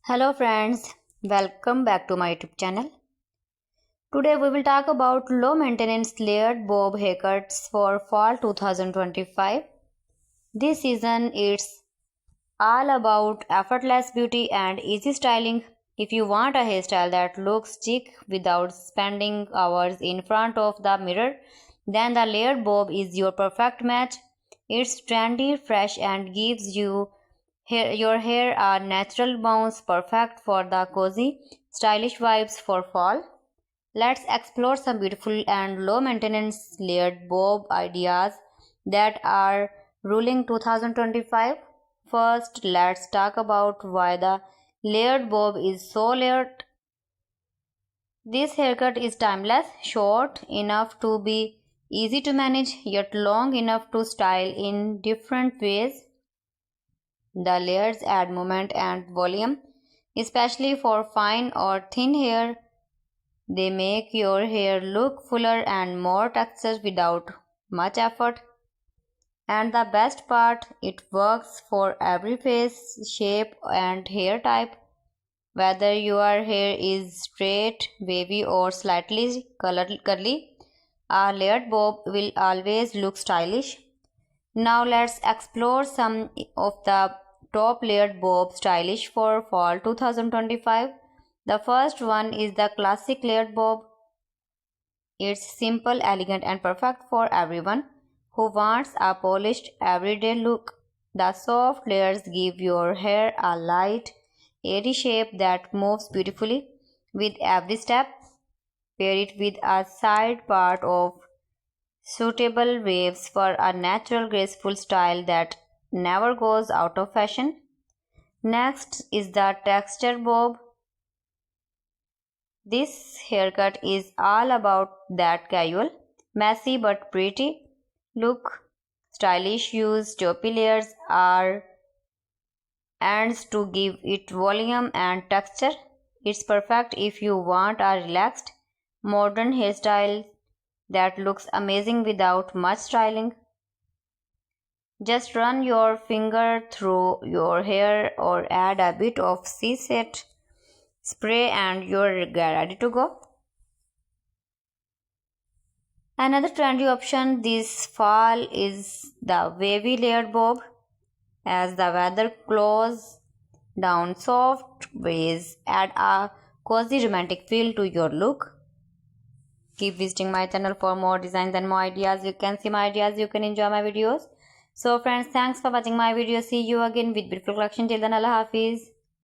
Hello friends, welcome back to my YouTube channel. Today we will talk about low maintenance layered bob haircuts for fall 2025. This season it's all about effortless beauty and easy styling. If you want a hairstyle that looks chic without spending hours in front of the mirror, then the layered bob is your perfect match. It's trendy, fresh and gives your hair a natural bounce, perfect for the cozy, stylish vibes for fall. Let's explore some beautiful and low maintenance layered bob ideas that are ruling 2025. First, let's talk about why the layered bob is so layered. This haircut is timeless, short enough to be easy to manage, yet long enough to style in different ways. The layers add movement and volume, especially for fine or thin hair. They make your hair look fuller and more textured without much effort. And the best part, it works for every face, shape and hair type. Whether your hair is straight, wavy or slightly curly, a layered bob will always look stylish. Now let's explore some of the top layered bob stylish for fall 2025. The first one is the classic layered bob. It's simple, elegant and perfect for everyone who wants a polished everyday look. The soft layers give your hair a light, airy shape that moves beautifully with every step. Pair it with a side part of suitable waves for a natural graceful style that never goes out of fashion. Next is the texture bob. This haircut is all about that casual, messy but pretty look. Stylish use choppy layers or ends to give it volume and texture. It's perfect if you want a relaxed, modern hairstyle that looks amazing without much styling. Just run your finger through your hair or add a bit of sea-set spray and you're ready to go. Another trendy option this fall is the wavy layered bob. As the weather cools down, soft waves add a cozy romantic feel to your look. Keep visiting my channel for more designs and more ideas. You can see my ideas, you can enjoy my videos. So friends, thanks for watching my video. See you again with beautiful collection. Till then, Allah Hafiz.